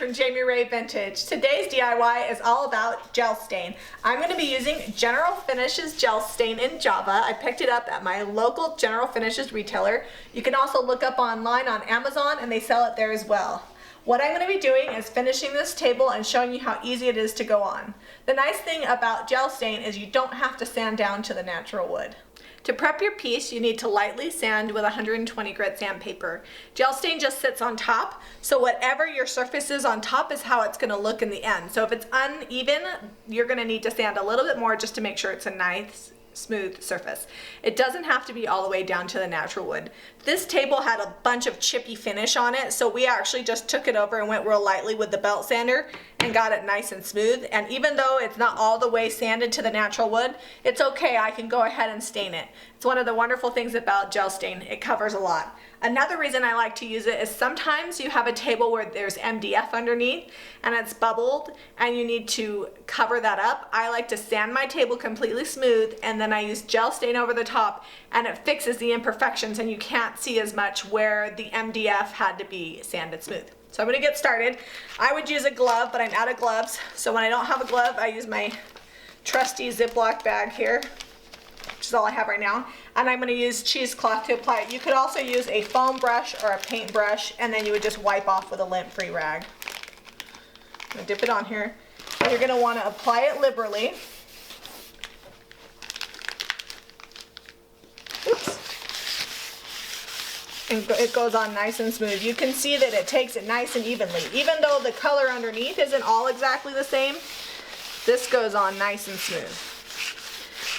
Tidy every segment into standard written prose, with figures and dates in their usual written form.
from Jami Vintage. Today's DIY is all about gel stain. I'm going to be using General Finishes gel stain in Java. I picked it up at my local General Finishes retailer. You can also look up online on Amazon and they sell it there as well. What I'm going to be doing is finishing this table and showing you how easy it is to go on. The nice thing about gel stain is you don't have to sand down to the natural wood. To prep your piece, you need to lightly sand with 120 grit sandpaper. Gel stain just sits on top, so whatever your surface is on top is how it's going to look in the end. So if it's uneven, you're going to need to sand a little bit more just to make sure it's a nice, smooth surface. It doesn't have to be all the way down to the natural wood. This table had a bunch of chippy finish on it, so we actually just took it over and went real lightly with the belt sander and got it nice and smooth. And even though it's not all the way sanded to the natural wood, it's okay. I can go ahead and stain it. It's one of the wonderful things about gel stain. It covers a lot. Another reason I like to use it is sometimes you have a table where there's MDF underneath and it's bubbled and you need to cover that up. I like to sand my table completely smooth and then I use gel stain over the top and it fixes the imperfections and you can't see as much where the MDF had to be sanded smooth. So I'm going to get started. I would use a glove, but I'm out of gloves. So when I don't have a glove, I use my trusty Ziploc bag here, which is all I have right now. And I'm going to use cheesecloth to apply it. You could also use a foam brush or a paint brush, and then you would just wipe off with a lint-free rag. I'm going to dip it on here. And you're going to want to apply it liberally. Oops. And it goes on nice and smooth. You can see that it takes it nice and evenly. Even though the color underneath isn't all exactly the same, this goes on nice and smooth.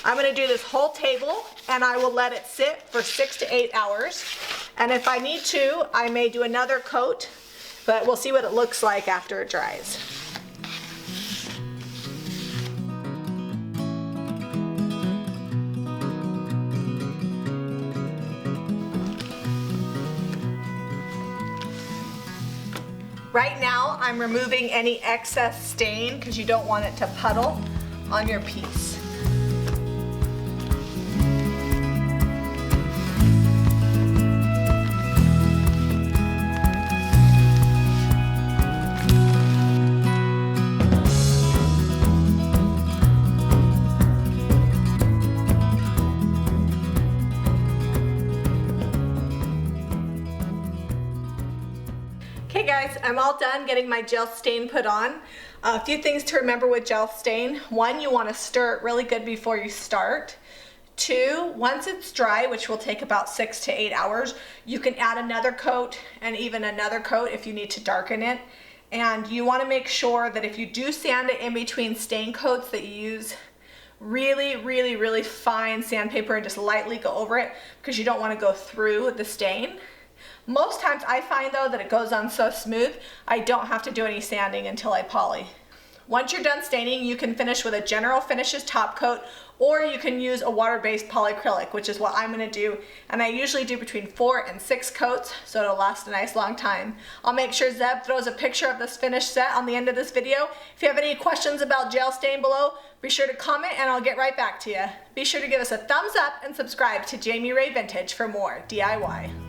I'm going to do this whole table and I will let it sit for 6 to 8 hours. And if I need to, I may do another coat, but we'll see what it looks like after it dries. Right now, I'm removing any excess stain because you don't want it to puddle on your piece. Okay guys, I'm all done getting my gel stain put on. A few things to remember with gel stain. 1, you want to stir it really good before you start. 2, once it's dry, which will take about 6 to 8 hours, you can add another coat and even another coat if you need to darken it. And you want to make sure that if you do sand it in between stain coats that you use really fine sandpaper and just lightly go over it because you don't want to go through the stain. Most times I find though that it goes on so smooth, I don't have to do any sanding until I poly. Once you're done staining, you can finish with a General Finishes top coat or you can use a water-based polyacrylic, which is what I'm going to do. And I usually do between 4 and 6 coats, so it'll last a nice long time. I'll make sure Zeb throws a picture of this finished set on the end of this video. If you have any questions about gel stain below, be sure to comment and I'll get right back to you. Be sure to give us a thumbs up and subscribe to Jami Vintage for more DIY.